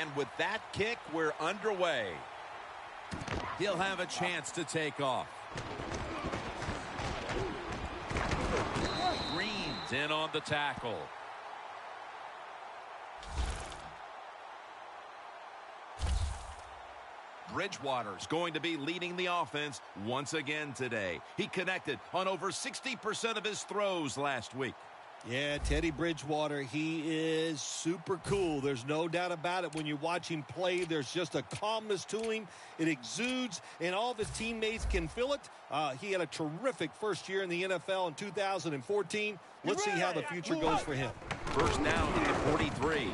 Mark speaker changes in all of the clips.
Speaker 1: And with that kick, we're underway. He'll have a chance to take off. Green's in on the tackle. Bridgewater's going to be leading the offense once again today. He connected on over 60% of his throws last week.
Speaker 2: Yeah, Teddy Bridgewater, he is super cool. There's no doubt about it. When you watch him play, there's just a calmness to him. It exudes, and all of his teammates can feel it. He had a terrific first year in the NFL in 2014. Let's see how the future goes for him.
Speaker 1: First down at the 43.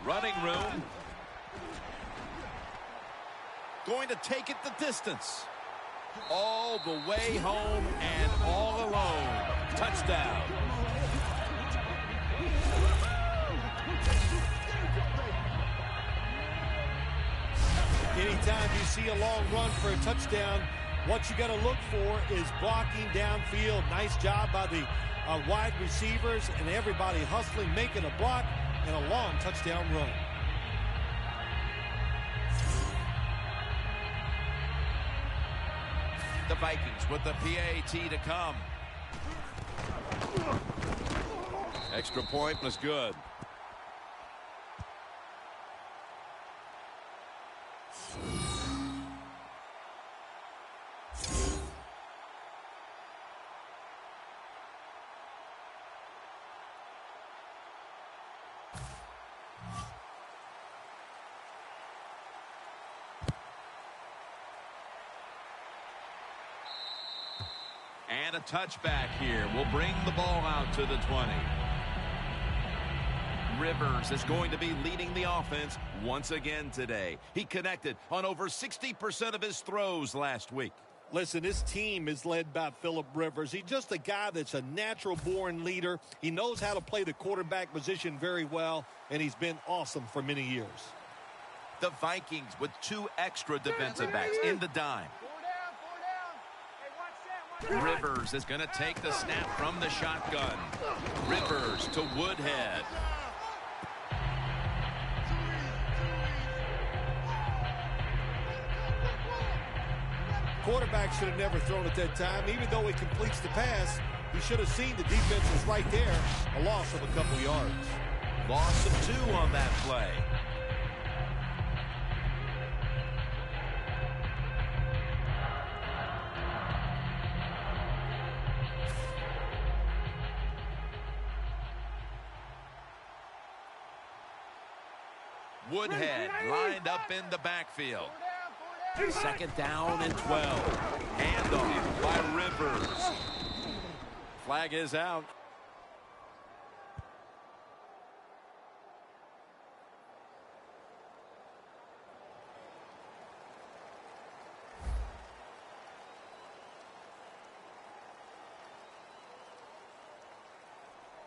Speaker 1: Running room. Going to take it the distance. All the way home and all alone. Touchdown.
Speaker 2: Anytime you see a long run for a touchdown, what you got to look for is blocking downfield. Nice job by the wide receivers and everybody hustling, making a block, and a long touchdown run.
Speaker 1: The Vikings with the PAT to come. Extra point was good. And a touchback here will bring the ball out to the 20. Rivers is going to be leading the offense once again today. He connected on over 60% of his throws last week.
Speaker 2: Listen, this team is led by Phillip Rivers. He's just a guy that's a natural-born leader. He knows how to play the quarterback position very well, and he's been awesome for many years.
Speaker 1: The Vikings with 2 extra defensive backs in the dime. Rivers is going to take the snap from the shotgun. Rivers to Woodhead.
Speaker 2: Quarterback should have never thrown at that time. Even though he completes the pass, he should have seen the defense was right there. A loss of a couple yards.
Speaker 1: Loss of 2 on that play. Woodhead lined up in the backfield. Second down and 12. Handoff by Rivers. Flag is out.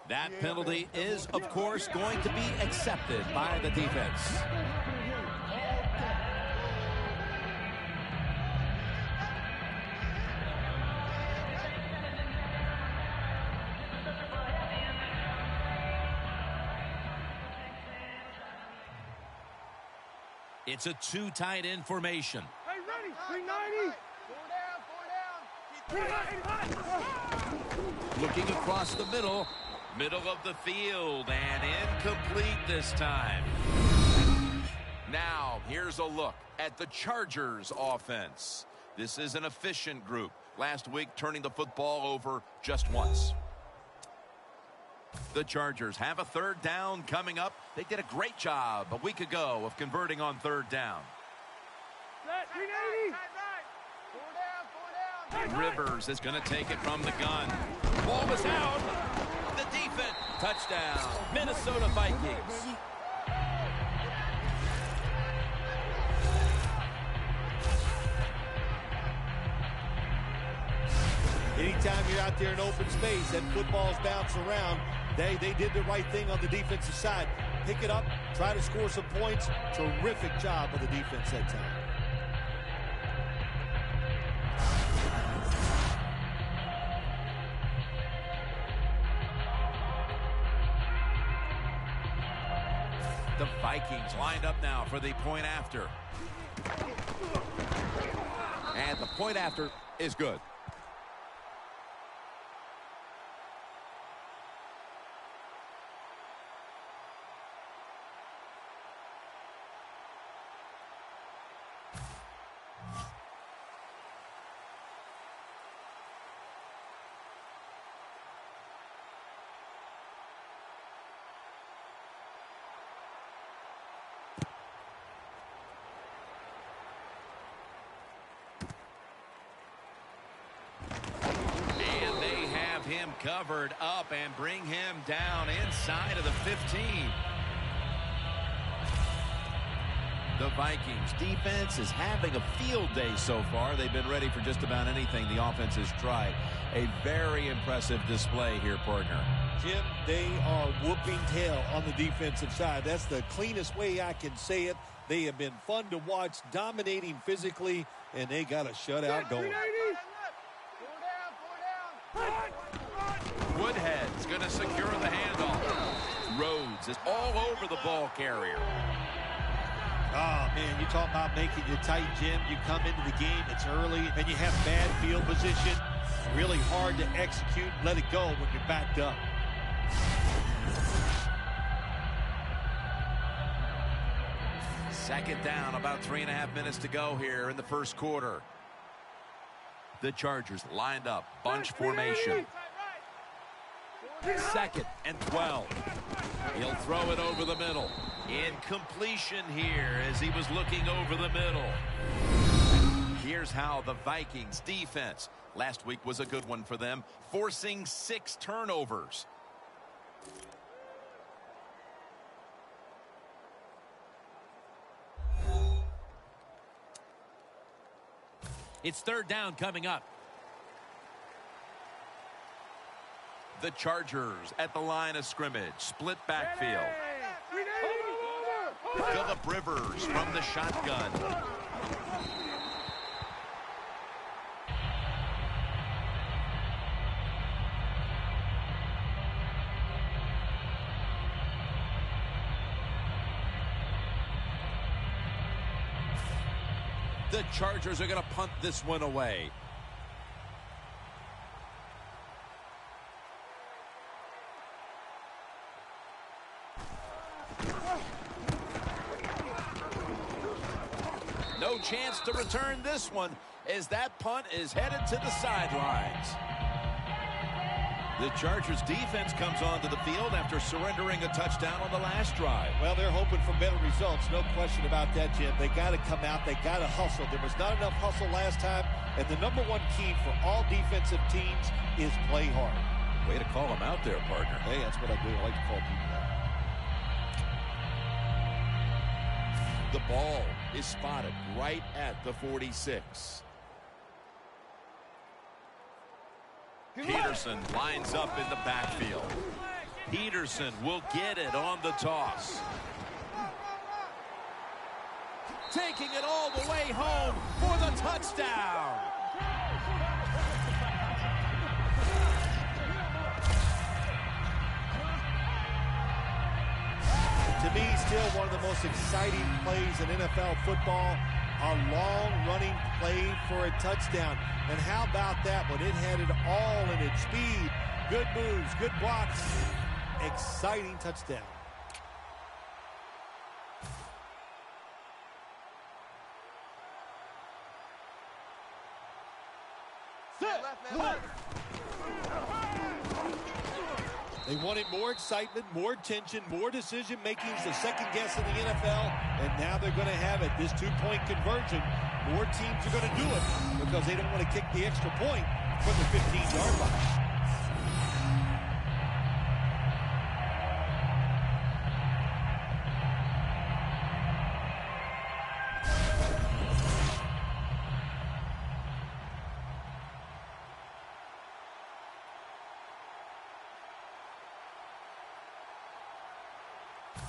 Speaker 1: That penalty is, of course, going to be accepted by the defense. It's a 2 tight end formation.
Speaker 3: Hey, ready, 390. 4 down, 4 down.
Speaker 1: Looking across the middle of the field, and incomplete this time. Now, here's a look at the Chargers offense. This is an efficient group. Last week, turning the football over just once. The Chargers have a 3rd down coming up. They did a great job a week ago of converting on 3rd down. Rivers is going to take it from the gun. Ball was out. The defense. Touchdown. Minnesota Vikings.
Speaker 2: Anytime you're out there in open space and footballs bounce around, they did the right thing on the defensive side. Pick it up, try to score some points. Terrific job of the defense that time.
Speaker 1: The Vikings lined up now for the point after. And the point after is good. Him covered up and bring him down inside of the 15. The Vikings defense is having a field day so far. They've been ready for just about anything the offense has tried. A very impressive display here, partner.
Speaker 2: Jim, they are whooping tail on the defensive side. That's the cleanest way I can say it. They have been fun to watch, dominating physically, and they got a shutout going.
Speaker 1: Woodhead's going to secure the handoff. Rhodes is all over the ball carrier.
Speaker 2: Oh, man, you talk about making it tight, Jim. You come into the game, it's early, and you have bad field position. Really hard to execute and let it go when you're backed up.
Speaker 1: Second down, about 3.5 minutes to go here in the first quarter. The Chargers lined up, bunch formation. 2nd and 12. He'll throw it over the middle. Incompletion here as he was looking over the middle. Here's how the Vikings defense, last week was a good one for them, forcing 6 turnovers. It's 3rd down coming up. The Chargers at the line of scrimmage. Split backfield. Phillip Rivers from the shotgun. The Chargers are going to punt this one away. No chance to return this one as that punt is headed to the sidelines. The Chargers defense comes onto the field after surrendering a touchdown on the last drive.
Speaker 2: Well, they're hoping for better results. No question about that, Jim. They got to come out. They got to hustle. There was not enough hustle last time. And the number one key for all defensive teams is play hard.
Speaker 1: Way to call them out there, partner.
Speaker 2: Hey, that's what I do. I like to call people out.
Speaker 1: The ball is spotted right at the 46. Peterson lines up in the backfield. Peterson will get it on the toss. Taking it all the way home for the touchdown.
Speaker 2: To me, still one of the most exciting plays in NFL football. A long-running play for a touchdown. And how about that when it had it all in its speed? Good moves, good blocks. Exciting touchdown. They wanted more excitement, more tension, more decision-making. It's the second guess in the NFL, and now they're going to have it. This two-point conversion, more teams are going to do it because they don't want to kick the extra point from the 15-yard line.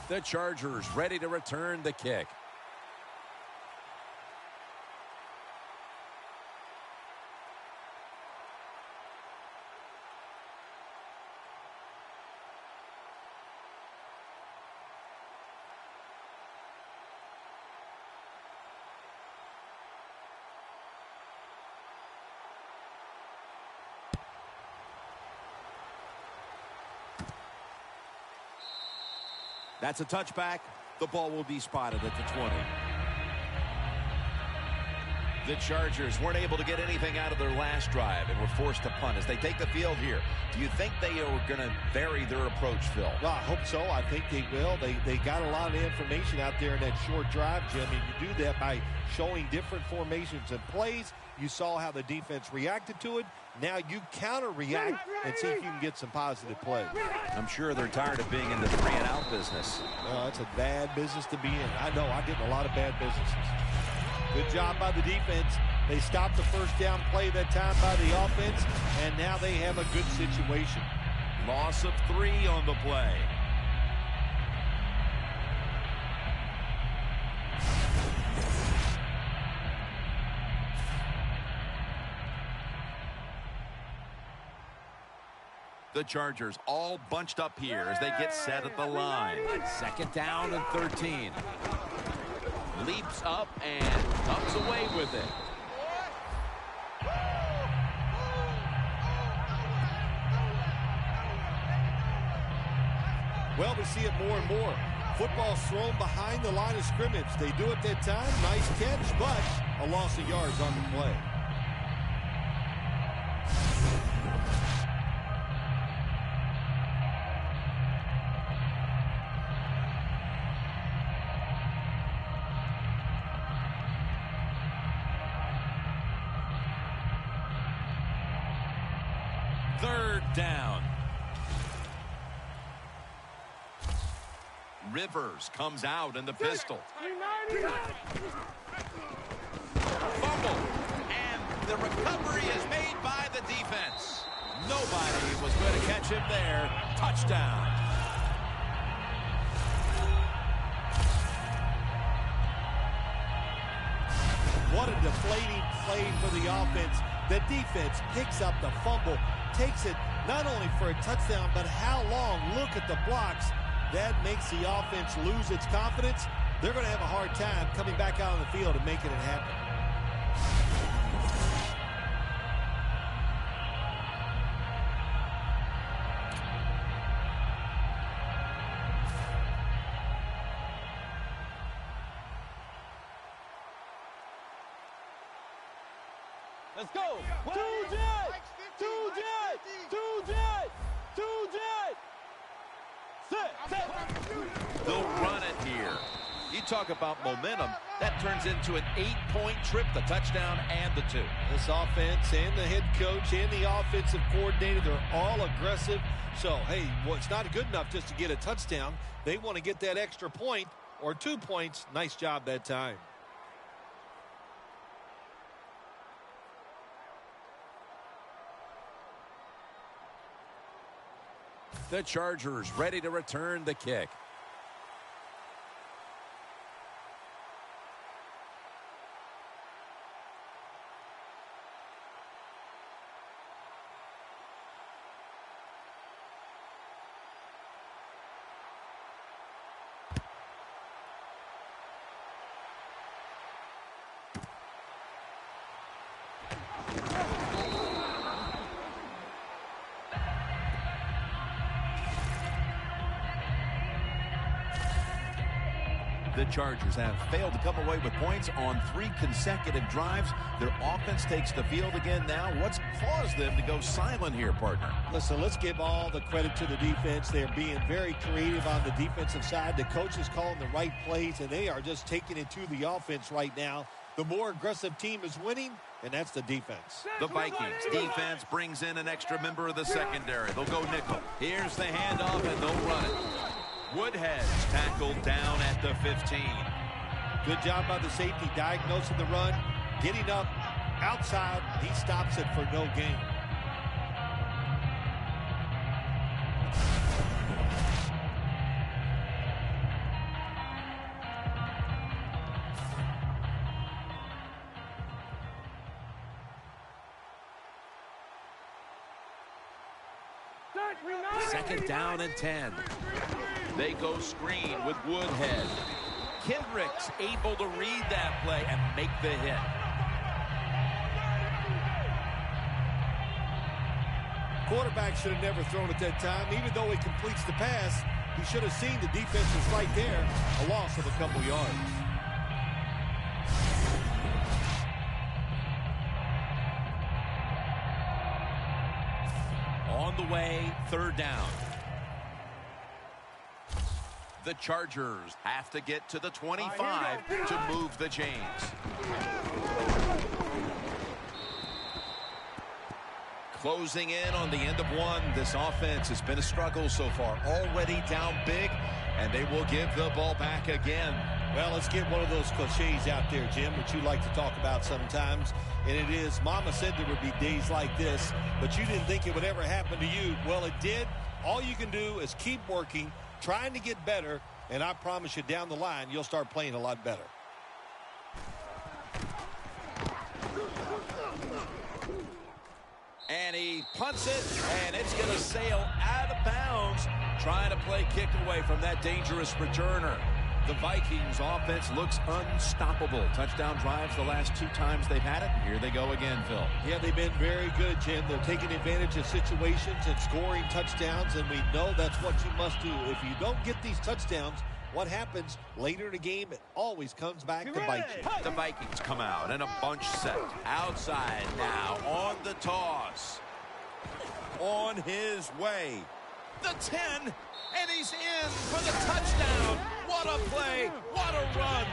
Speaker 1: The Chargers ready to return the kick. That's a touchback. The ball will be spotted at the 20. The Chargers weren't able to get anything out of their last drive and were forced to punt as they take the field here. Do you think they are going to vary their approach, Phil?
Speaker 2: Well, I hope so. I think they will. They got a lot of information out there in that short drive, Jim, and you do that by showing different formations and plays. You saw how the defense reacted to it. Now you counter-react and see if you can get some positive play.
Speaker 1: I'm sure they're tired of being in the 3-and-out business.
Speaker 2: It's a bad business to be in. I know. I get in a lot of bad businesses. Good job by the defense. They stopped the first down play that time by the offense, and now they have a good situation.
Speaker 1: Loss of 3 on the play. The Chargers all bunched up here as they get set at the line. 2nd down and 13. Leaps up and comes away with it.
Speaker 2: Well, we see it more and more. Football's thrown behind the line of scrimmage. They do it that time. Nice catch, but a loss of yards on the play.
Speaker 1: Down. Rivers comes out in the pistol. Fumble. And the recovery is made by the defense. Nobody was going to catch him there. Touchdown.
Speaker 2: What a deflating play for the offense. The defense picks up the fumble, takes it not only for a touchdown, but how long? Look at the blocks. That makes the offense lose its confidence. They're going to have a hard time coming back out on the field and making it happen.
Speaker 3: Let's go. 2 Jet. 2 Jet. 2 Jet. 2 Jet. Set.
Speaker 1: They'll run it here. You talk about momentum. That turns into an 8-point trip, the touchdown and the 2.
Speaker 2: This offense and the head coach and the offensive coordinator, they're all aggressive. So, hey, well, it's not good enough just to get a touchdown. They want to get that extra point or 2 points. Nice job that time.
Speaker 1: The Chargers ready to return the kick. The Chargers have failed to come away with points on 3 consecutive drives. Their offense takes the field again now. What's caused them to go silent here, partner?
Speaker 2: Listen, let's give all the credit to the defense. They're being very creative on the defensive side. The coach is calling the right plays, and they are just taking it to the offense right now. The more aggressive team is winning, and that's the defense.
Speaker 1: The Vikings defense brings in an extra member of the secondary. They'll go nickel. Here's the handoff, and they'll run it. Woodhead tackled down at the 15.
Speaker 2: Good job by the safety diagnosing the run, getting up outside. He stops it for no gain.
Speaker 1: Second down and 10. They go screen with Woodhead. Kendrick's able to read that play and make the hit.
Speaker 2: Quarterback should have never thrown at that time. Even though he completes the pass, he should have seen the defense was right there. A loss of a couple yards.
Speaker 1: On the way, third down. The Chargers have to get to the 25 to move the chains. Closing in on the end of one. This offense has been a struggle so far. Already down big, and they will give the ball back again.
Speaker 2: Well, let's get one of those cliches out there, Jim, which you like to talk about sometimes. And it is, Mama said there would be days like this, but you didn't think it would ever happen to you. Well, it did. All you can do is keep working, trying to get better, and I promise you down the line, you'll start playing a lot better.
Speaker 1: And he punts it, and it's going to sail out of bounds, trying to play kick away from that dangerous returner. The Vikings offense looks unstoppable. Touchdown drives the last 2 times they've had it. Here they go again, Phil.
Speaker 2: Yeah, they've been very good, Jim. They're taking advantage of situations and scoring touchdowns, and we know that's what you must do. If you don't get these touchdowns, what happens later in the game, it always comes back to bite you.
Speaker 1: The Vikings come out in a bunch set. Outside now on the toss. On his way. The 10, and he's in for the touchdown. What a play. What a run.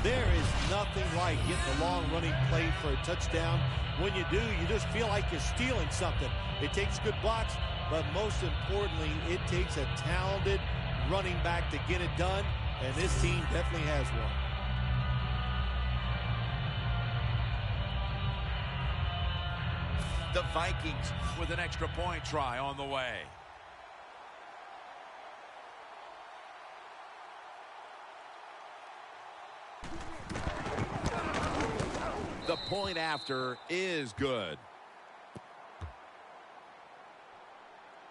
Speaker 2: There is nothing like getting a long running play for a touchdown. When you do, you just feel like you're stealing something. It takes good blocks, but most importantly, it takes a talented running back to get it done, and this team definitely has one.
Speaker 1: The Vikings with an extra point try on the way. The point after is good.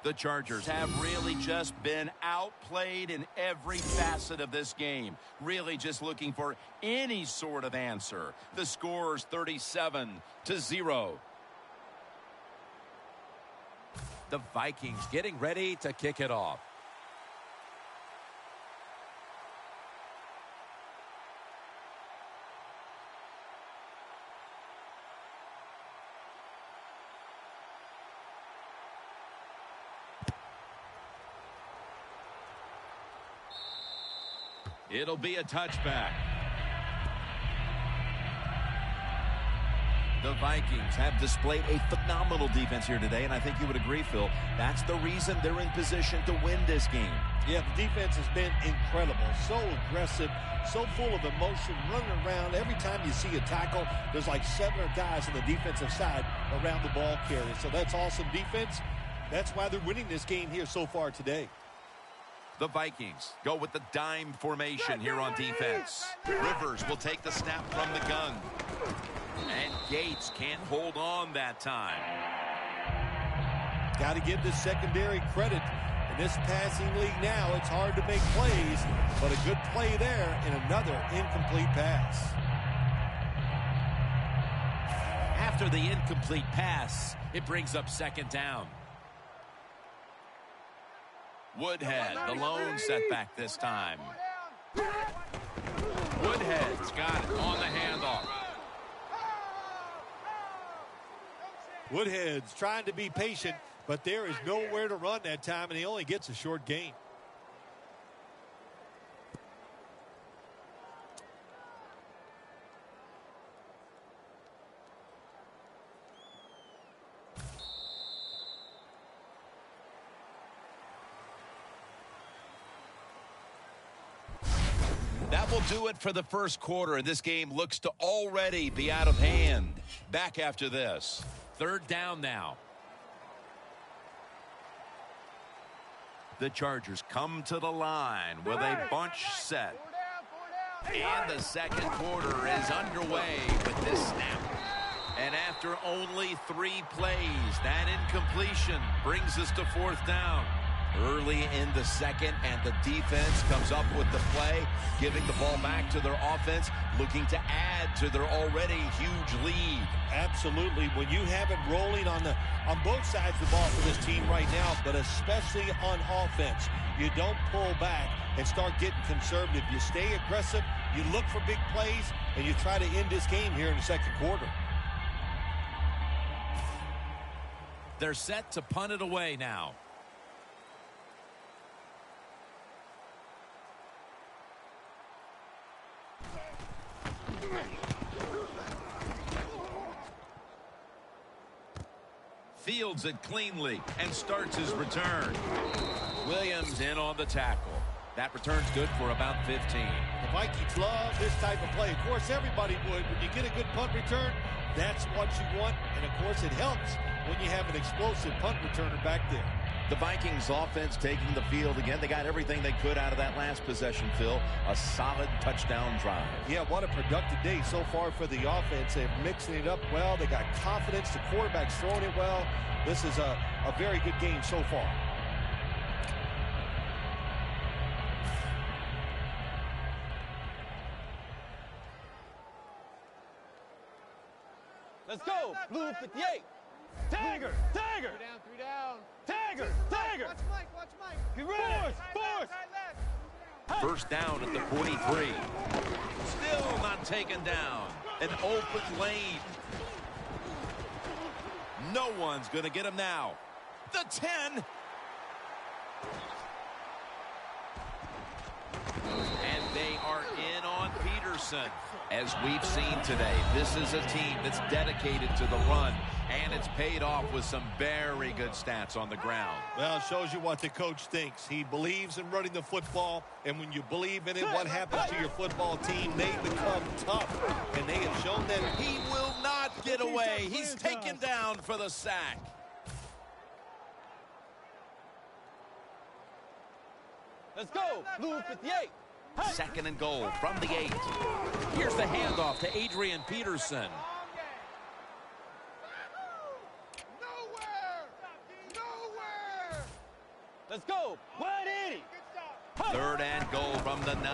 Speaker 1: The Chargers have really just been outplayed in every facet of this game. Really just looking for any sort of answer. The score's 37-0. The Vikings getting ready to kick it off. It'll be a touchback. The Vikings have displayed a phenomenal defense here today, and I think you would agree, Phil. That's the reason they're in position to win this game.
Speaker 2: Yeah, the defense has been incredible. So aggressive, so full of emotion, running around. Every time you see a tackle, there's like 7 guys on the defensive side around the ball carrier. So that's awesome defense. That's why they're winning this game here so far today.
Speaker 1: The Vikings go with the dime formation here on defense. Rivers will take the snap from the gun. And Gates can't hold on that time.
Speaker 2: Got to give this secondary credit. In this passing league now, it's hard to make plays, but a good play there and another incomplete pass.
Speaker 1: After the incomplete pass, it brings up second down. Woodhead, the lone setback this time. Woodhead's got it on the handoff.
Speaker 2: Woodhead's trying to be patient, but there is nowhere to run that time, and he only gets a short gain.
Speaker 1: That will do it for the first quarter. This game looks to already be out of hand. Back after this. Third down now. The Chargers come to the line with a bunch set. And the second quarter is underway with this snap. And after only 3 plays, that incompletion brings us to fourth down. Early in the second, and the defense comes up with the play, giving the ball back to their offense, looking to add to their already huge lead.
Speaker 2: Absolutely. When you have it rolling on both sides of the ball for this team right now, but especially on offense, you don't pull back and start getting conservative. You stay aggressive, you look for big plays, and you try to end this game here in the second quarter.
Speaker 1: They're set to punt it away now. Fields it cleanly and starts his return. Williams in on the tackle. That return's good for about 15.
Speaker 2: The Vikings love this type of play. Of course, everybody would. When you get a good punt return, that's what you want. And, of course, it helps when you have an explosive punt returner back there.
Speaker 1: The Vikings offense taking the field again. They got everything they could out of that last possession, Phil. A solid touchdown drive.
Speaker 2: Yeah, what a productive day so far for the offense. They're mixing it up well. They got confidence. The quarterback's throwing it well. This is a very good game so far.
Speaker 3: Let's go. Blue 58. Tagger. Tagger.
Speaker 4: 3 down.
Speaker 3: Tagger. Tagger.
Speaker 4: Watch Mike.
Speaker 3: Get ready. Force.
Speaker 1: First down at the 43. Still not taken down. An open lane. No one's going to get him now. The 10. And they are in on Peterson. As we've seen today, this is a team that's dedicated to the run, and it's paid off with some very good stats on the ground.
Speaker 2: Well, it shows you what the coach thinks. He believes in running the football, and when you believe in it, what happens to your football team? They become tough, and they have shown that.
Speaker 1: He will not get away. He's taken down for the sack.
Speaker 3: Let's go. Blue 58.
Speaker 1: Second and goal from the 8. Here's the handoff to Adrian Peterson.
Speaker 3: Let's go. 180.
Speaker 1: Third and goal from the 9.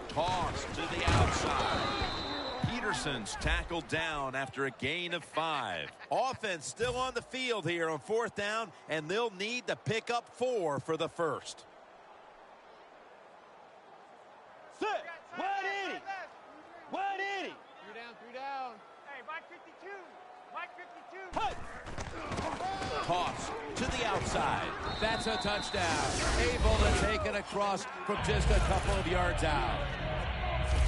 Speaker 1: Toss to the outside. Peterson's tackled down after a gain of 5. Offense still on the field here on fourth down, and they'll need to pick up 4 for the first.
Speaker 3: Sit. 180. 180.
Speaker 4: 3 down. Hey, Mike 52. Mike 52.
Speaker 3: Hut.
Speaker 1: Toss to the outside. That's a touchdown. Able to take it across from just a couple of yards out.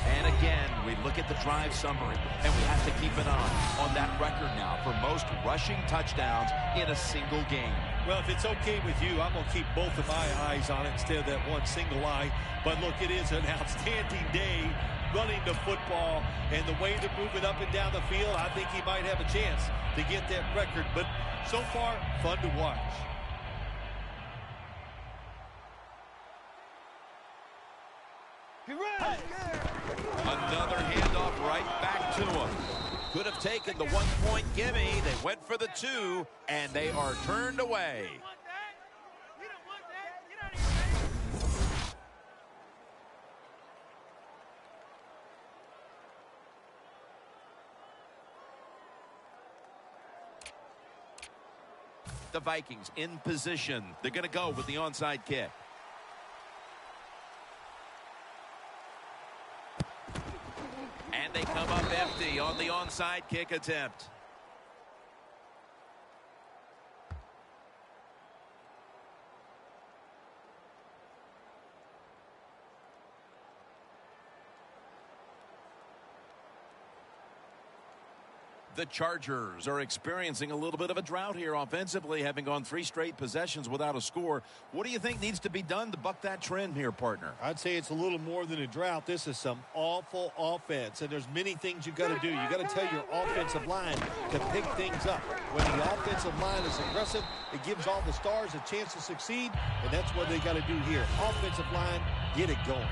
Speaker 1: And again, we look at the drive summary, and we have to keep an eye on that record now for most rushing touchdowns in a single game.
Speaker 2: Well, if it's okay with you, I'm going to keep both of my eyes on it instead of that one single eye. But look, it is an outstanding day running the football, and the way they're moving up and down the field, I think he might have a chance to get that record. But so far, fun to watch.
Speaker 3: Get ready.
Speaker 1: Another handoff right back to him. Could have taken the 1-point gimme. They went for the 2, and they are turned away. The Vikings in position. They're going to go with the onside kick. And they come up empty on the onside kick attempt. The Chargers are experiencing a little bit of a drought here offensively, having gone 3 straight possessions without a score. What do you think needs to be done to buck that trend here, partner?
Speaker 2: I'd say it's a little more than a drought. This is some awful offense, and there's many things you got to do. You got to tell your offensive line to pick things up. When the offensive line is aggressive, it gives all the stars a chance to succeed, and that's what they got to do here. Offensive line, get it going.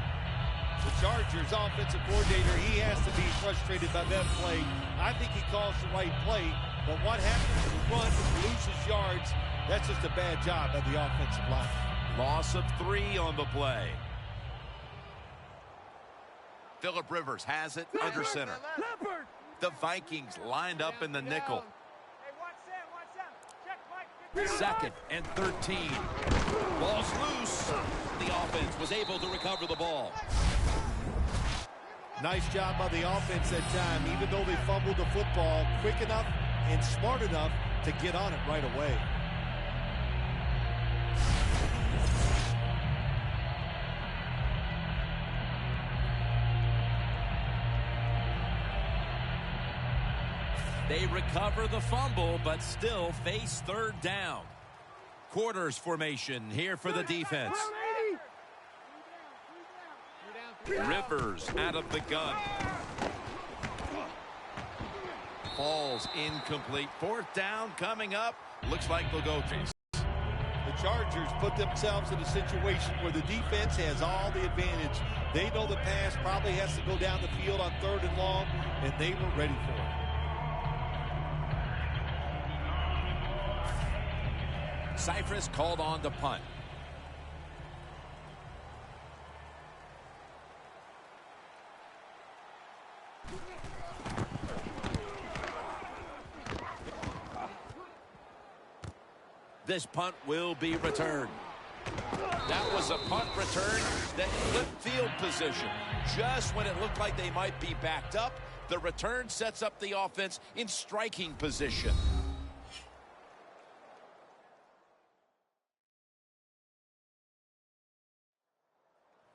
Speaker 2: The Chargers offensive coordinator, he has to be frustrated by that play. I think he calls the right play, but what happens when the run loses yards? That's just a bad job by the offensive line.
Speaker 1: Loss of 3 on the play. Phillip Rivers has it under center. The Vikings lined up in the nickel. Second and 13. Ball's loose. The offense was able to recover the ball.
Speaker 2: Nice job by the offense that time, even though they fumbled the football, quick enough and smart enough to get on it right away.
Speaker 1: They recover the fumble, but still face third down. Quarters formation here for the defense. Rivers out of the gun. Falls incomplete. Fourth down coming up. Looks like they'll go to.
Speaker 2: The Chargers put themselves in a situation where the defense has all the advantage. They know the pass probably has to go down the field on 3rd and long, and they were ready for it.
Speaker 1: Cypress called on to punt. This punt will be returned. That was a punt return that flipped field position. Just when it looked like they might be backed up, the return sets up the offense in striking position.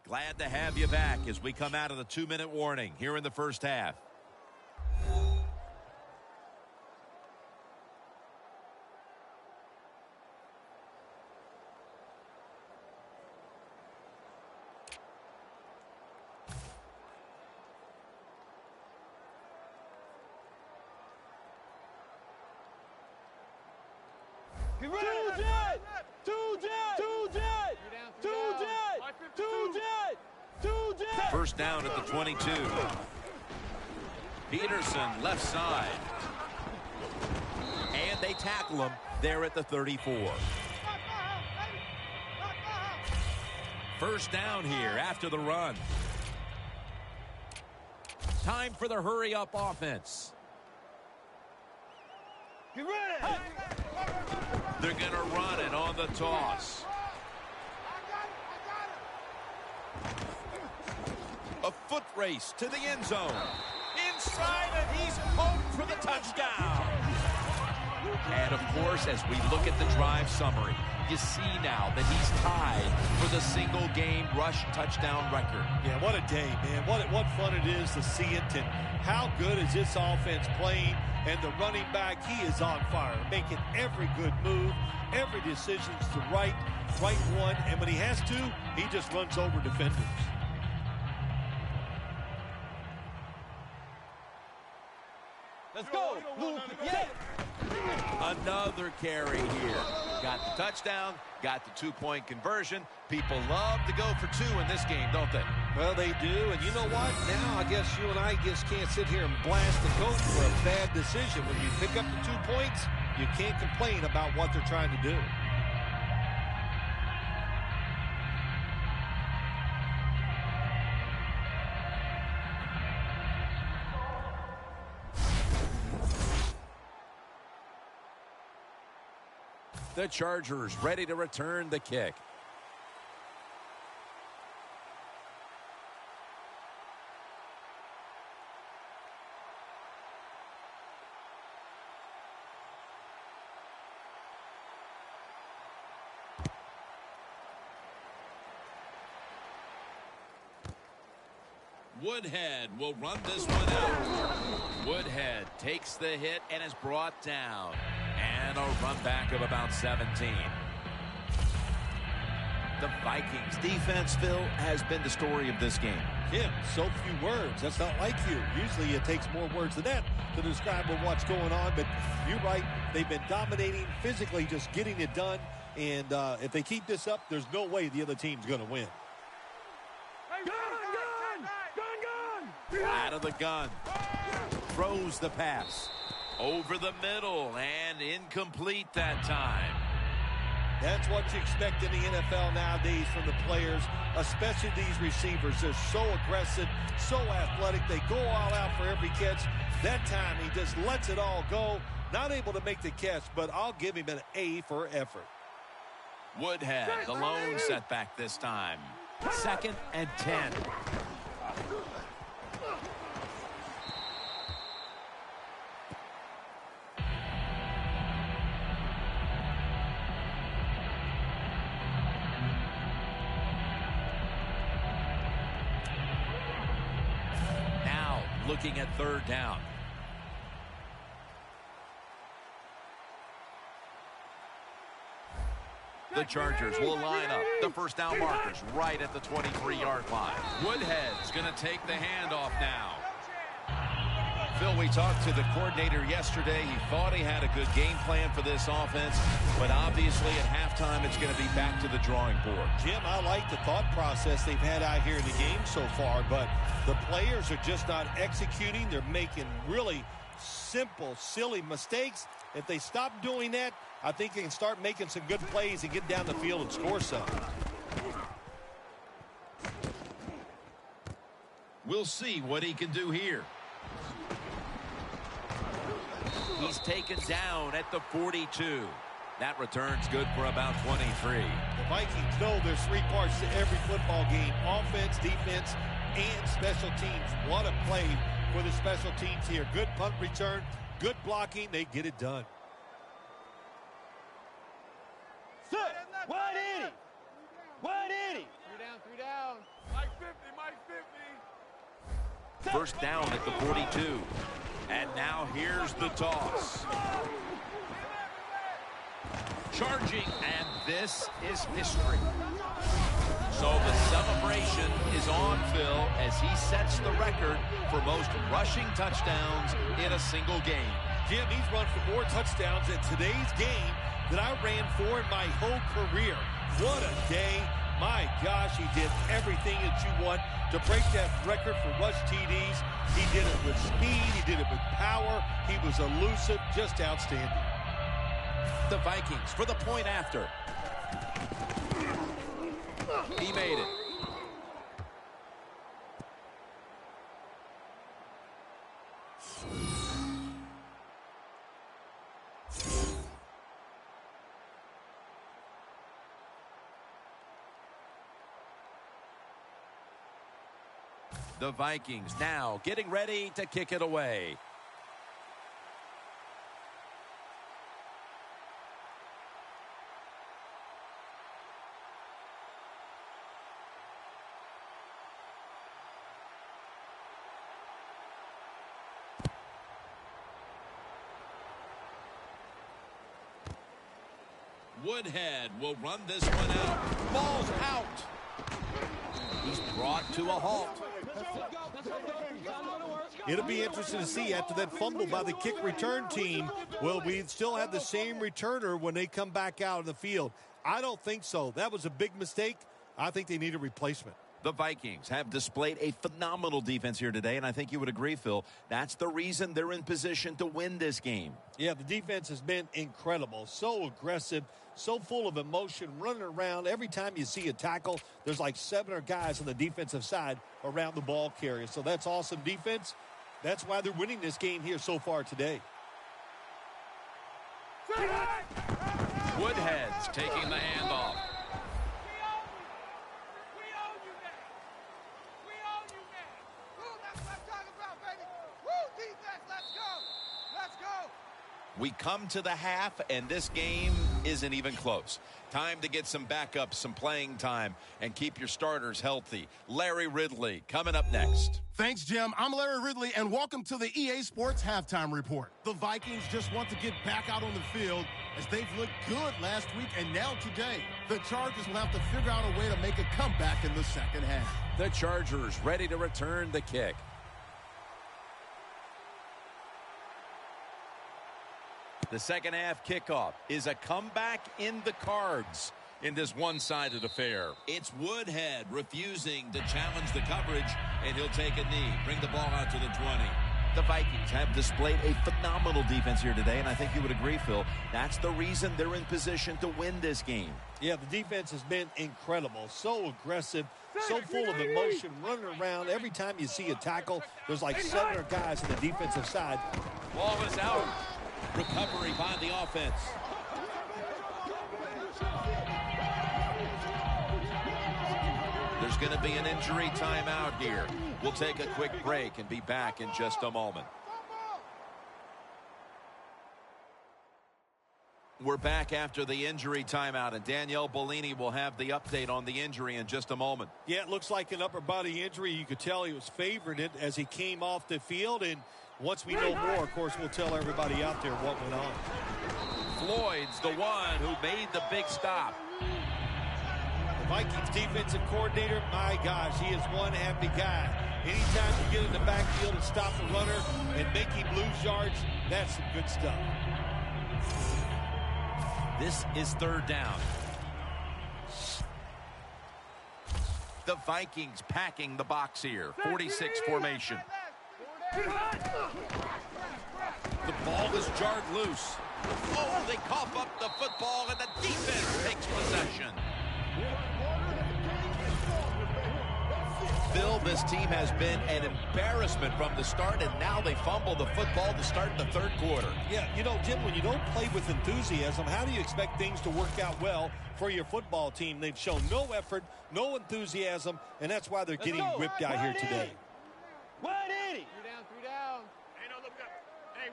Speaker 1: Glad to have you back as we come out of the 2-minute warning here in the first half. First down at the 22. Peterson left side. And they tackle him there at the 34. First down here after the run. Time for the hurry-up offense.
Speaker 3: Get ready.
Speaker 1: They're going to run it on the toss. A foot race to the end zone. Inside, and he's home for the touchdown. And, of course, as we look at the drive summary, you see now that he's tied for the single-game rush touchdown record.
Speaker 2: Yeah, what a day, man. What fun it is to see it. And how good is this offense playing? And the running back, he is on fire, making every good move. Every decision's the right one. And when he has to, he just runs over defenders.
Speaker 3: Let's go, Luke. Yeah.
Speaker 1: Another carry here. Got the touchdown, got the 2-point conversion. People love to go for 2 in this game, don't they?
Speaker 2: Well, they do. And you know what? Now I guess you and I just can't sit here and blast the coach for a bad decision. When you pick up the 2 points, you can't complain about what they're trying to do.
Speaker 1: The Chargers ready to return the kick. Woodhead will run this one out. Woodhead takes the hit and is brought down. And a run back of about 17. The Vikings defense, Phil, has been the story of this game.
Speaker 2: Yeah, so few words. That's not like you. Usually it takes more words than that to describe what's going on. But you're right. They've been dominating, physically just getting it done. And if they keep this up, there's no way the other team's going to win.
Speaker 1: Out of the gun. Throws the pass. Over the middle and incomplete that time.
Speaker 2: That's what you expect in the NFL nowadays from the players, especially these receivers. They're so aggressive, so athletic. They go all out for every catch. That time, he just lets it all go. Not able to make the catch, but I'll give him an A for effort.
Speaker 1: Woodhead, the lone setback this time. 2nd and 10. Now looking at 3rd down. The Chargers will line up the first down markers right at the 23-yard line. Woodhead's going to take the handoff now. Phil, we talked to the coordinator yesterday. He thought he had a good game plan for this offense, but obviously at halftime it's going to be back to the drawing board.
Speaker 2: Jim, I like the thought process they've had out here in the game so far, but the players are just not executing. They're making really simple, silly mistakes. If they stop doing that, I think they can start making some good plays and get down the field and score some.
Speaker 1: We'll see what he can do here. He's taken down at the 42. That return's good for about 23.
Speaker 2: The Vikings know there's 3 parts to every football game: offense, defense, and special teams. What a play for the special teams here. Good punt return, good blocking. They get it done.
Speaker 3: 180. 180.
Speaker 4: 3 down. Mike 50, Mike 50.
Speaker 1: First down at the 42. And now here's the toss. Charging, and this is history. So the celebration is on, Phil, as he sets the record for most rushing touchdowns in a single game.
Speaker 2: Jim, he's run for more touchdowns in today's game than I ran for in my whole career. What a day. My gosh, he did everything that you want to break that record for rush TDs. He did it with speed. He did it with power. He was elusive. Just outstanding.
Speaker 1: The Vikings for the point after. He made it. The Vikings now getting ready to kick it away. Woodhead will run this one out. Ball's out. He's brought to a halt.
Speaker 2: It'll be interesting to see after that fumble by the kick return team. Will we still have the same returner when they come back out of the field? I don't think so. That was a big mistake. I think they need a replacement.
Speaker 1: The Vikings have displayed a phenomenal defense here today, and I think you would agree, Phil. That's the reason they're in position to win this game.
Speaker 2: Yeah, the defense has been incredible. So aggressive, so full of emotion, running around. Every time you see a tackle, there's like 7 or guys on the defensive side around the ball carrier. So that's awesome defense. That's why they're winning this game here so far today.
Speaker 1: Woodhead's taking the handoff. We come to the half, and this game isn't even close. Time to get some backups, some playing time, and keep your starters healthy. Larry Ridley coming up next.
Speaker 5: Thanks, Jim. I'm Larry Ridley, and welcome to the EA Sports Halftime Report. The Vikings just want to get back out on the field as they've looked good last week and now today. The Chargers will have to figure out a way to make a comeback in the second half.
Speaker 1: The Chargers ready to return the kick. The second half kickoff is a comeback in the cards in this one-sided affair. It's Woodhead refusing to challenge the coverage, and he'll take a knee. Bring the ball out to the 20. The Vikings have displayed a phenomenal defense here today, and I think you would agree, Phil. That's the reason they're in position to win this game.
Speaker 2: Yeah, the defense has been incredible. So aggressive, so full of emotion, running around. Every time you see a tackle, there's like 7 guys on the defensive side.
Speaker 1: Ball is out. Recovery by the offense. There's going to be an injury timeout here. We'll take a quick break and be back in just a moment. We're back after the injury timeout, and Danielle Bellini will have the update on the injury in just a moment.
Speaker 2: Yeah, it looks like an upper body injury. You could tell he was favoring it as he came off the field, and once we know more, of course, we'll tell everybody out there what went on.
Speaker 1: Floyd's the one who made the big stop.
Speaker 2: The Vikings defensive coordinator, my gosh, he is one happy guy. Anytime you get in the backfield and stop the runner and make him lose yards, that's some good stuff.
Speaker 1: This is 3rd down. The Vikings packing the box here. 46 formation. The ball is jarred loose. Oh, they cough up the football, and the defense takes possession. Phil, this team has been an embarrassment from the start, and now they fumble the football to start the 3rd quarter.
Speaker 2: Yeah, you know, Jim, when you don't play with enthusiasm, how do you expect things to work out well for your football team? They've shown no effort, no enthusiasm, and that's why they're getting whipped out here today.
Speaker 3: 180.
Speaker 4: 3 down. Hey, no, look up. Hey,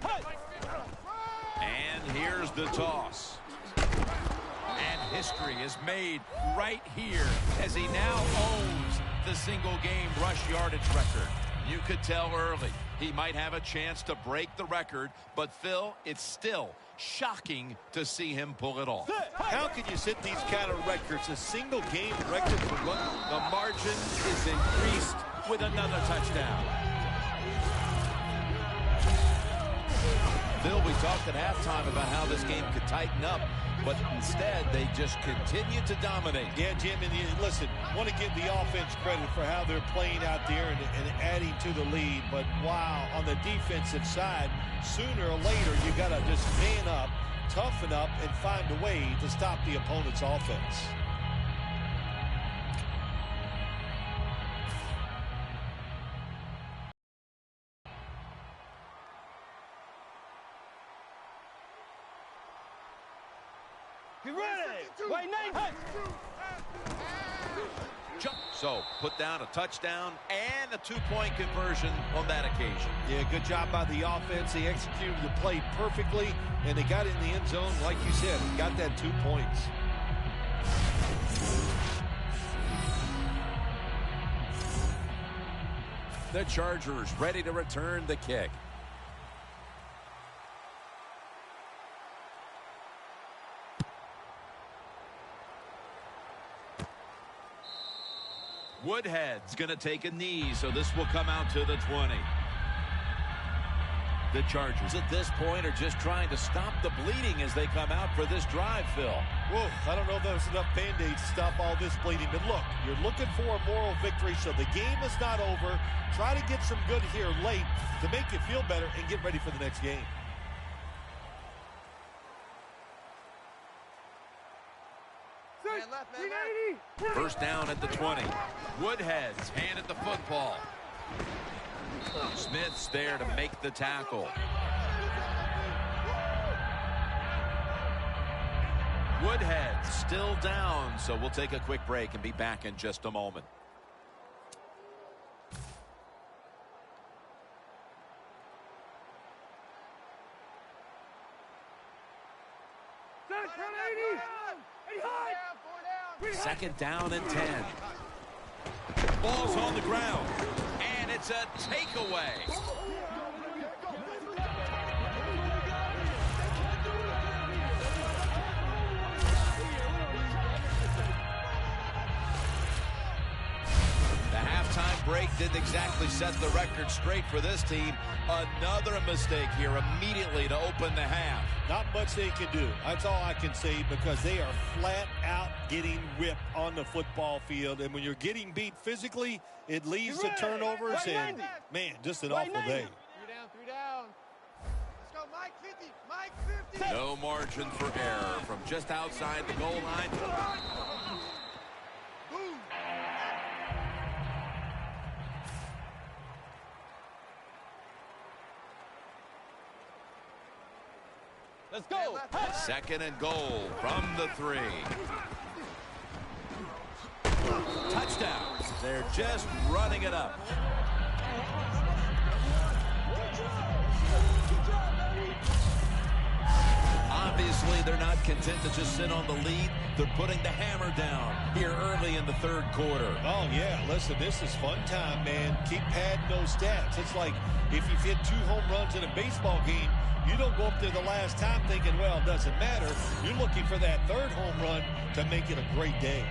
Speaker 1: And here's the toss. And history is made right here as he now owns the single-game rush yardage record. You could tell early he might have a chance to break the record, but Phil, it's still shocking to see him pull it off.
Speaker 2: How can you set these kind of records? A single-game record for running.
Speaker 1: The margin is increased with another touchdown. Phil, we talked at halftime about how this game could tighten up, but instead they just continue to dominate.
Speaker 2: Yeah, Jim, and listen, want to give the offense credit for how they're playing out there and adding to the lead, but wow, on the defensive side, sooner or later you got to just man up, toughen up, and find a way to stop the opponent's offense.
Speaker 3: Get ready. Wait, Nate.
Speaker 1: Jump. So put down a touchdown and a 2-point conversion on that occasion.
Speaker 2: Yeah, good job by the offense. They executed the play perfectly, and they got in the end zone, like you said, got that 2 points.
Speaker 1: The Chargers ready to return the kick. Woodhead's going to take a knee, so this will come out to the 20. The Chargers at this point are just trying to stop the bleeding as they come out for this drive, Phil.
Speaker 2: Whoa, I don't know if there's enough Band-Aids to stop all this bleeding, but look, you're looking for a moral victory, so the game is not over. Try to get some good here late to make you feel better and get ready for the next game.
Speaker 1: First down at the 20. Woodhead's handed the football. Smith's there to make the tackle. Woodhead still down, so we'll take a quick break and be back in just a moment. Second down and 10. Ball's on the ground, and it's a takeaway. The halftime break didn't exactly set the record straight for this team. Another mistake here immediately to open the half.
Speaker 2: Not much they can do. That's all I can say, because they are flat out getting whipped on the football field. And when you're getting beat physically, it leads to turnovers, and, man, just an awful day.
Speaker 4: 3 down, 3
Speaker 1: No margin for error from just outside the goal line.
Speaker 3: Let's go.
Speaker 1: Second and goal from the 3. Touchdowns. They're just running it up. Obviously, they're not content to just sit on the lead. They're putting the hammer down here early in the third quarter.
Speaker 2: Oh, yeah. Listen, this is fun time, man. Keep padding those stats. It's like if you've hit 2 home runs in a baseball game, you don't go up there the last time thinking, well, it doesn't matter. You're looking for that 3rd home run to make it a great day.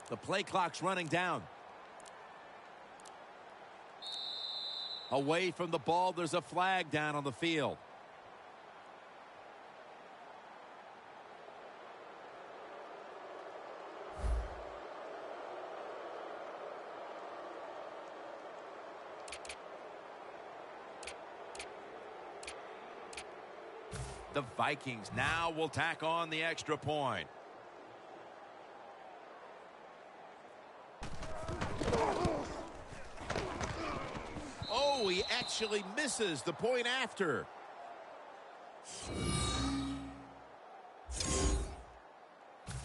Speaker 1: The play clock's running down. Away from the ball, there's a flag down on the field. The Vikings now will tack on the extra point. Oh, he actually misses the point after.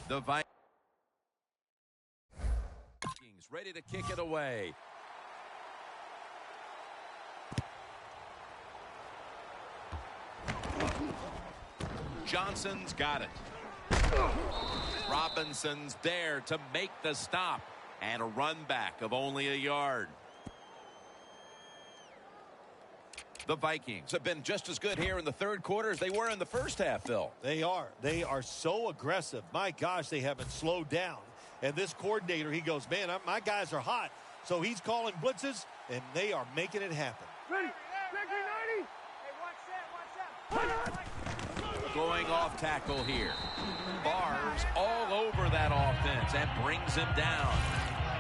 Speaker 1: The Vikings ready to kick it away. Johnson's got it. Robinson's there to make the stop. And a run back of only a yard. The Vikings have been just as good here in the third quarter as they were in the first half, Phil.
Speaker 2: They are. They are so aggressive. My gosh, they haven't slowed down. And this coordinator, he goes, man, my guys are hot. So he's calling blitzes, and they are making it happen.
Speaker 4: Ready. Hey, watch that.
Speaker 1: Going off tackle here. Bars all over that offense and brings him down.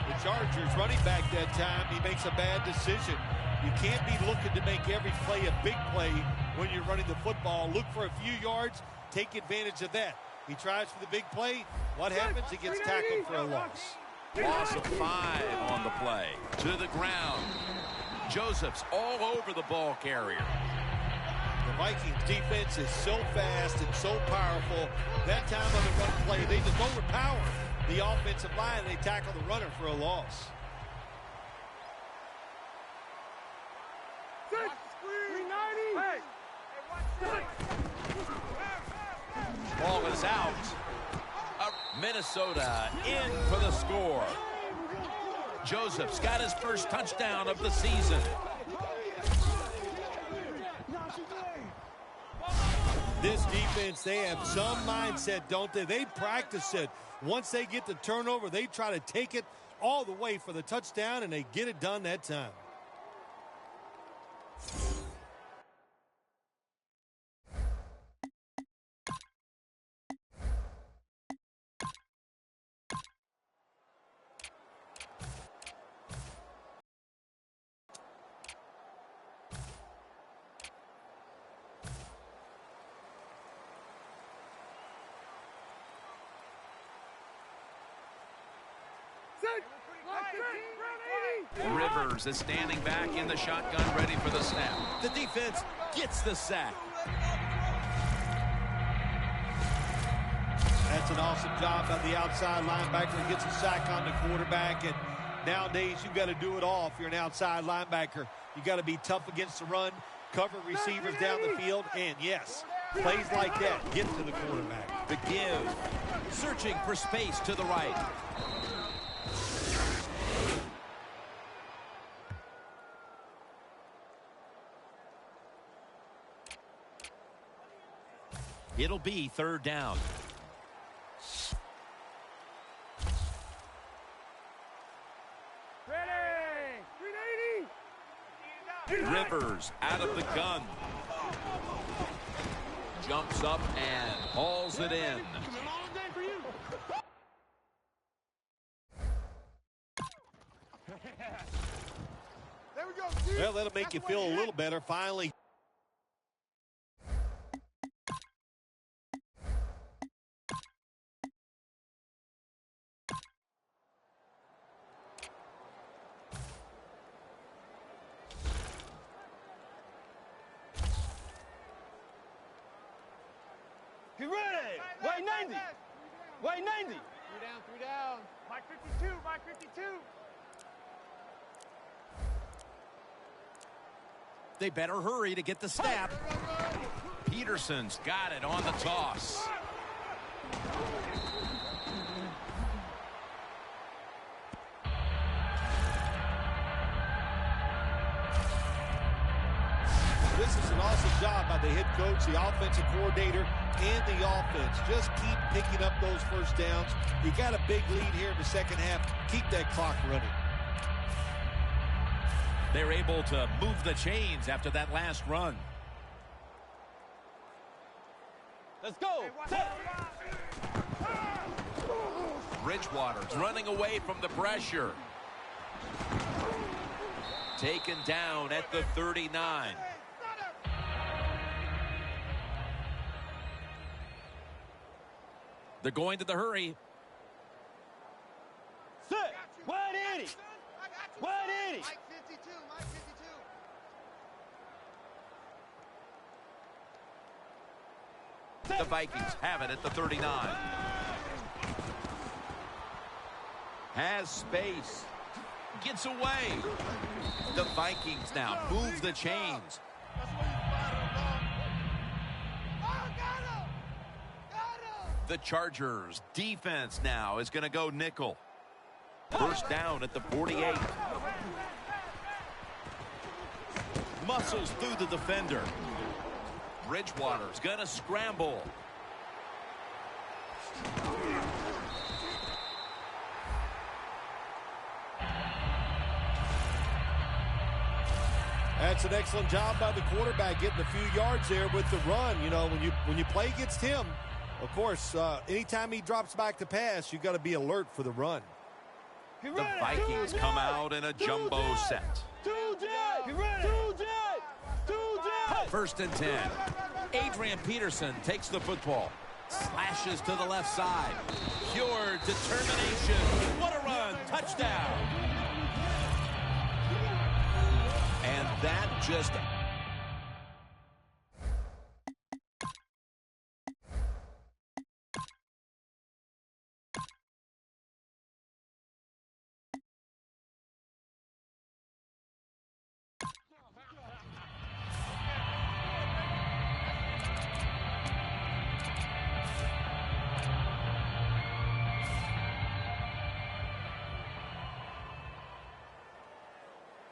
Speaker 2: The Chargers running back that time, he makes a bad decision. You can't be looking to make every play a big play when you're running the football. Look for a few yards, take advantage of that. He tries for the big play. What happens? He gets tackled for a loss.
Speaker 1: Loss of 5 on the play. To the ground. Joseph's all over the ball carrier.
Speaker 2: The Vikings defense is so fast and so powerful. That time on the run play, they just overpower the offensive line. They tackle the runner for a loss.
Speaker 1: Ball is out. Minnesota in for the score. Joseph's got his first touchdown of the season.
Speaker 2: This defense, they have some mindset, don't they? They practice it. Once they get the turnover, they try to take it all the way for the touchdown, and they get it done that time.
Speaker 1: Rivers is standing back in the shotgun, ready for the snap. The defense gets the sack.
Speaker 2: That's an awesome job by the outside linebacker. Gets a sack on the quarterback. And nowadays, you've got to do it all if you're an outside linebacker. You've got to be tough against the run, cover receivers down the field, and yes, plays like that get to the quarterback.
Speaker 1: The give. Searching for space to the right. It'll be third down. Rivers out of the gun. Jumps up and hauls it in.
Speaker 4: There we go.
Speaker 2: Well, that'll make you feel a little better. Finally.
Speaker 3: Get ready. White 90. White 90.
Speaker 4: 3 down, 3 down. Mike 52, Mike 52.
Speaker 1: They better hurry to get the snap. Peterson's got it on the toss.
Speaker 2: This is an awesome job by the head coach, the offensive coordinator, and the offense. Just keep picking up those first downs. You got a big lead here in the second half. Keep that clock running.
Speaker 1: They're able to move the chains after that last run.
Speaker 3: Let's go.
Speaker 1: Bridgewater's running away from the pressure. Taken down at the 39. They're going to the hurry.
Speaker 3: Sit. 180. 180.
Speaker 4: Mike 52, Mike 52.
Speaker 1: The Vikings have it at the 39. Has space. Gets away. The Vikings now move the chains. The Chargers defense now is going to go nickel. First down at the 48. Muscles through the defender. Bridgewater's going to scramble.
Speaker 2: That's an excellent job by the quarterback, getting a few yards there with the run. You know, when you play against him, of course, anytime he drops back to pass, you got to be alert for the run.
Speaker 1: The Vikings come out in a jumbo set. First and 10. Adrian Peterson takes the football. Slashes to the left side. Pure determination. What a run. Touchdown. And that just...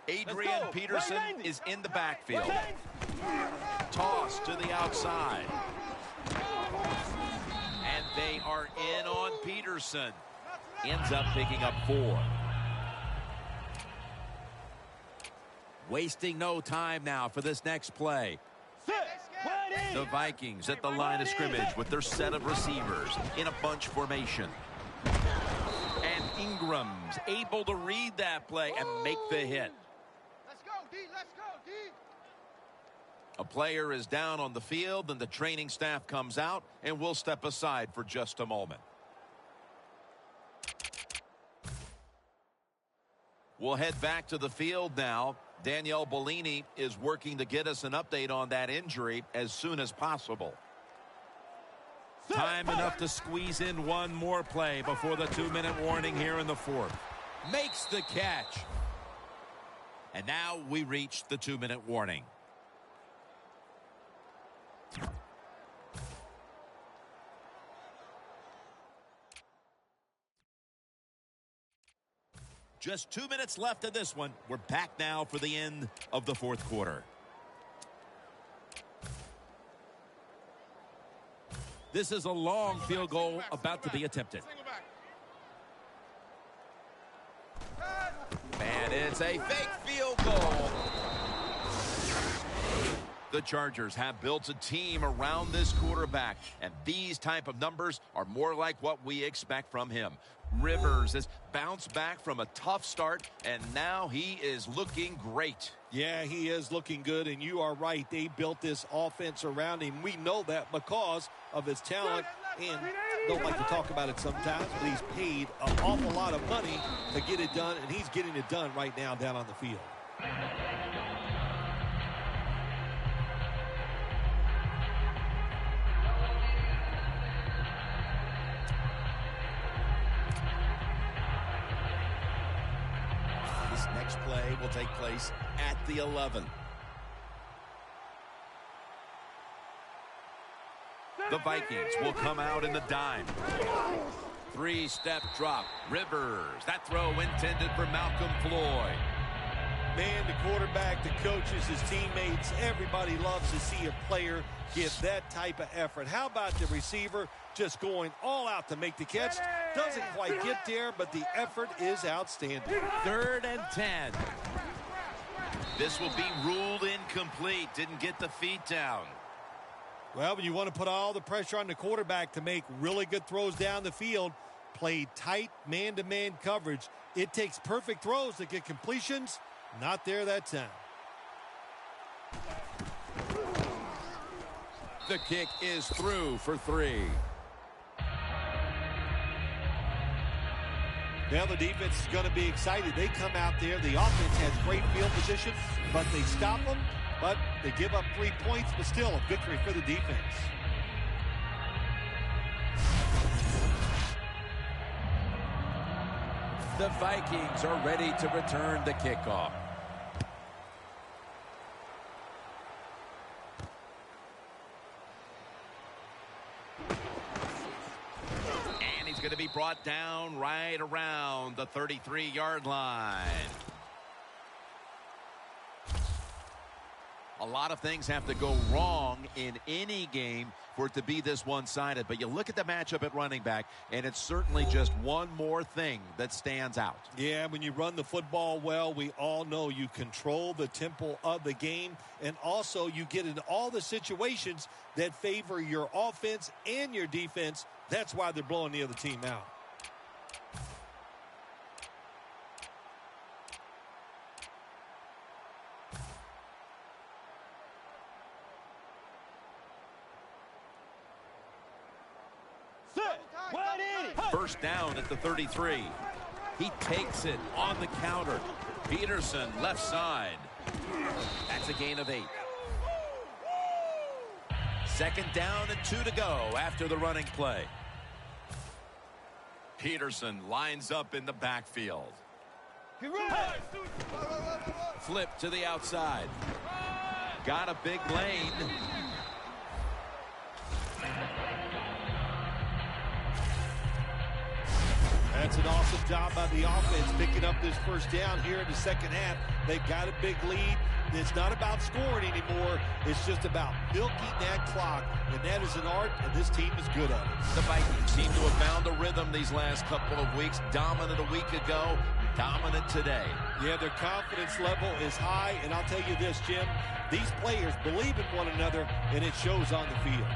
Speaker 1: Adrian Peterson is in the backfield. Toss to the outside. And they are in on Peterson. Ends up picking up 4. Wasting no time now for this next play. The Vikings at the line of scrimmage with their set of receivers in a bunch formation. And Ingram's able to read that play and make the hit.
Speaker 4: Let's go, D. Let's go, D.
Speaker 1: A player is down on the field, and the training staff comes out, and we'll step aside for just a moment. We'll head back to the field now. Danielle Bellini is working to get us an update on that injury as soon as possible. Time enough to squeeze in one more play before the 2-minute warning here in the 4th. Makes the catch. And now we reach the 2-minute warning. Just 2 minutes left in this one. We're back now for the end of the 4th quarter. This is a long field goal about to be attempted. And it's a fake field goal. The Chargers have built a team around this quarterback, and these type of numbers are more like what we expect from him. Rivers has bounced back from a tough start, and now he is looking great.
Speaker 2: Yeah, he is looking good, and you are right. They built this offense around him. We know that because of his talent, and don't like to talk about it sometimes, but he's paid an awful lot of money to get it done, and he's getting it done right now down on the field.
Speaker 1: This next play will take place at the 11. The Vikings will come out in the dime. Three-step drop. Rivers. That throw intended for Malcolm Floyd.
Speaker 2: Man, the quarterback, the coaches, his teammates, everybody loves to see a player give that type of effort. How about the receiver just going all out to make the catch? Doesn't quite get there, but the effort is outstanding.
Speaker 1: 3rd and 10. This will be ruled incomplete. Didn't get the feet down.
Speaker 2: Well, when you want to put all the pressure on the quarterback to make really good throws down the field, play tight man-to-man coverage, it takes perfect throws to get completions. Not there that time.
Speaker 1: The kick is through for 3.
Speaker 2: Now the defense is going to be excited. They come out there. The offense has great field position, but they stop them. But they give up 3 points, but still a victory for the defense.
Speaker 1: The Vikings are ready to return the kickoff. And he's going to be brought down right around the 33-yard line. A lot of things have to go wrong in any game for it to be this one-sided. But you look at the matchup at running back, and it's certainly just one more thing that stands out.
Speaker 2: Yeah, when you run the football well, we all know you control the tempo of the game, and also you get in all the situations that favor your offense and your defense. That's why they're blowing the other team out.
Speaker 1: First down at the 33. He takes it on the counter. Peterson left side. That's a gain of 8. 2nd down and 2 to go after the running play. Peterson lines up in the backfield. Flip to the outside. Got a big lane.
Speaker 2: That's an awesome job by the offense picking up this first down here in the second half. They've got a big lead. It's not about scoring anymore. It's just about milking that clock, and that is an art, and this team is good at it.
Speaker 1: The Vikings seem to have found a rhythm these last couple of weeks. Dominant a week ago, dominant today.
Speaker 2: Yeah, their confidence level is high, and I'll tell you this, Jim, these players believe in one another, and it shows on the field.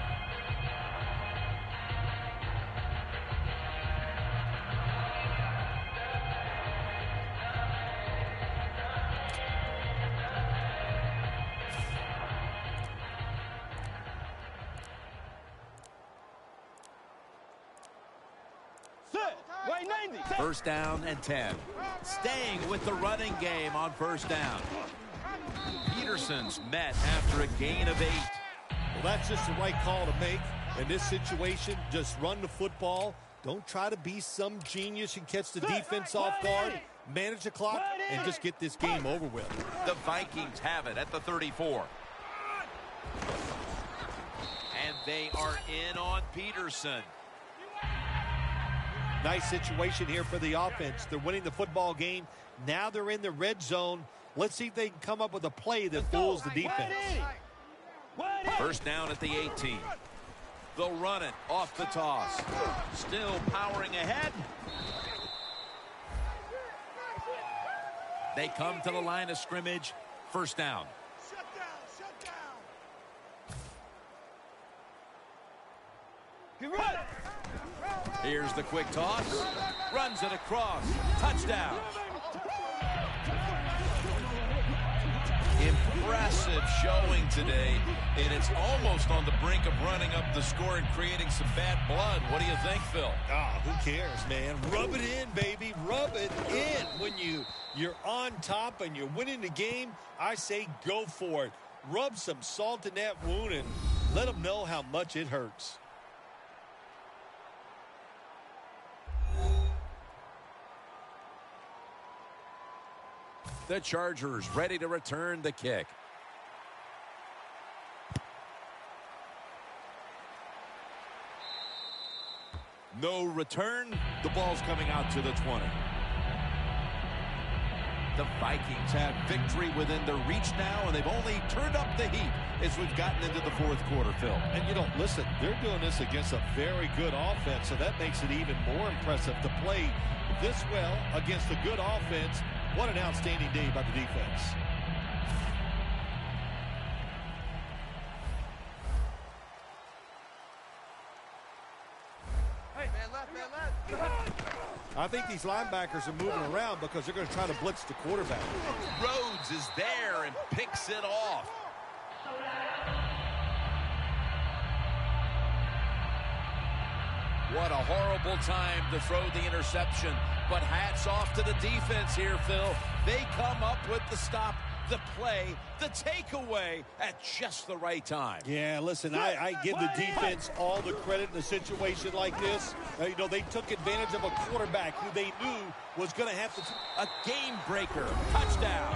Speaker 1: First down and 10. Staying with the running game on first down. Peterson's met after a gain of 8.
Speaker 2: Well, that's just the right call to make. In this situation, just run the football. Don't try to be some genius and catch the defense off guard. Manage the clock and just get this game over with.
Speaker 1: The Vikings have it at the 34. And they are in on Peterson.
Speaker 2: Nice situation here for the offense. They're winning the football game. Now they're in the red zone. Let's see if they can come up with a play that fools the defense.
Speaker 1: First down at the 18. They'll run it off the toss. Still powering ahead. They come to the line of scrimmage. First down. Here's the quick toss. Runs it across. Touchdown. Impressive showing today, and it's almost on the brink of running up the score and creating some bad blood. What do you think, Phil?
Speaker 2: Who cares, man? Rub it in, baby. Rub it in. When you're on top and you're winning the game, I say go for it. Rub some salt in that wound and let them know how much it hurts.
Speaker 1: The Chargers ready to return the kick. No return. The ball's coming out to the 20. The Vikings have victory within their reach now, and they've only turned up the heat as we've gotten into the fourth quarter, Phil.
Speaker 2: And listen, they're doing this against a very good offense, so that makes it even more impressive to play this well against a good offense. What an outstanding day by the defense.
Speaker 4: Hey, man left.
Speaker 2: I think these linebackers are moving around because they're going to try to blitz the quarterback.
Speaker 1: Rhodes is there and picks it off. What a horrible time to throw the interception. But hats off to the defense here, Phil. They come up with the stop, the play, the takeaway at just the right time.
Speaker 2: Yeah, listen, I give the defense all the credit in a situation like this. They took advantage of a quarterback who they knew was going to have to...
Speaker 1: A game breaker. Touchdown.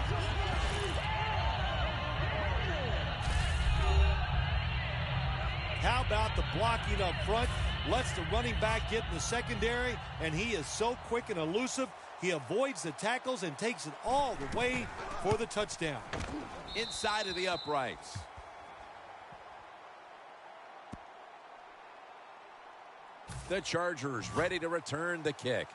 Speaker 2: How about the blocking up front? Lets the running back get in the secondary, and he is so quick and elusive. He avoids the tackles and takes it all the way for the touchdown.
Speaker 1: Inside of the uprights. The Chargers ready to return the kick.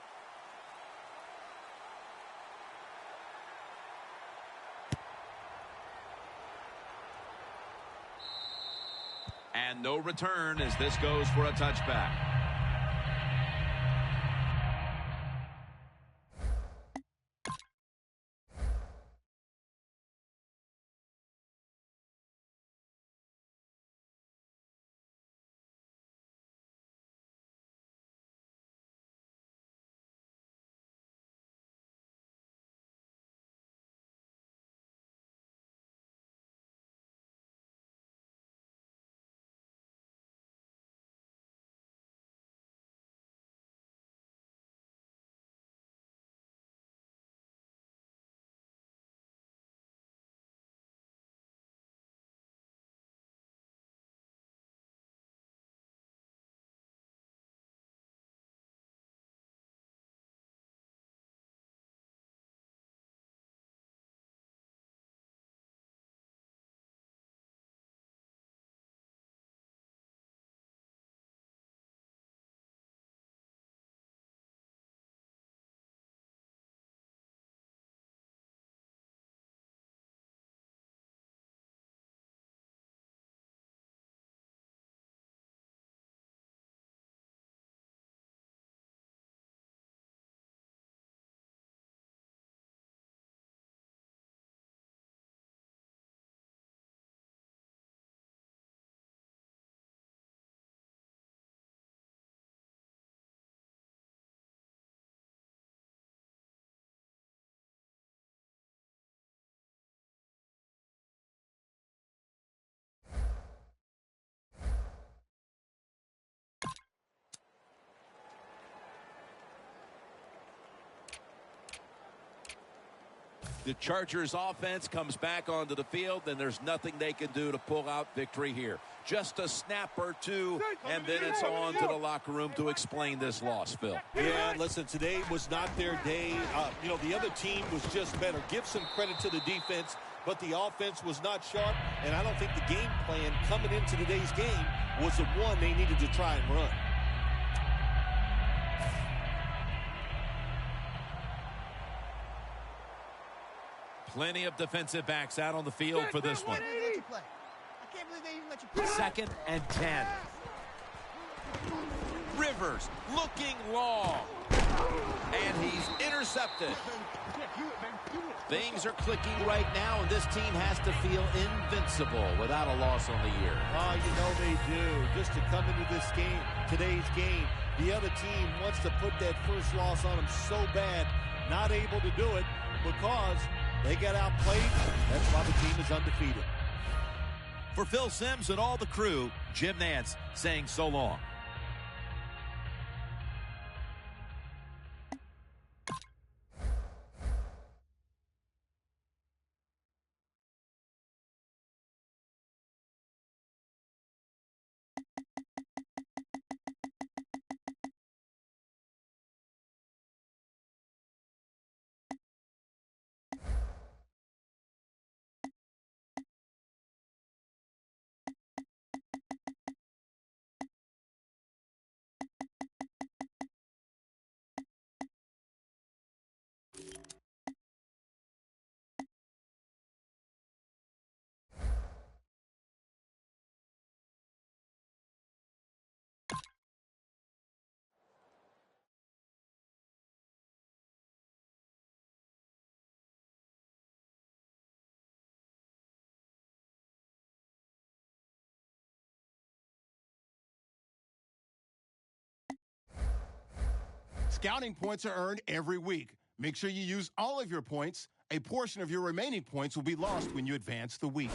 Speaker 1: And no return as this goes for a touchback. The Chargers offense comes back onto the field, and there's nothing they can do to pull out victory here. Just a snap or two, and then it's on to the locker room to explain this loss, Phil.
Speaker 2: Yeah, listen, today was not their day. The other team was just better. Give some credit to the defense, but the offense was not sharp, and I don't think the game plan coming into today's game was the one they needed to try and run.
Speaker 1: Plenty of defensive backs out on the field for this one.
Speaker 4: I can't believe they even let you play.
Speaker 1: 2nd and 10. Rivers looking long. And he's intercepted. Things are clicking right now, and this team has to feel invincible without a loss on the year.
Speaker 2: Oh, you know they do. Just to come into this game, today's game, the other team wants to put that first loss on them so bad, not able to do it because they got outplayed. That's why the team is undefeated.
Speaker 1: For Phil Simms and all the crew, Jim Nantz saying so long.
Speaker 5: Scouting points are earned every week. Make sure you use all of your points. A portion of your remaining points will be lost when you advance the week.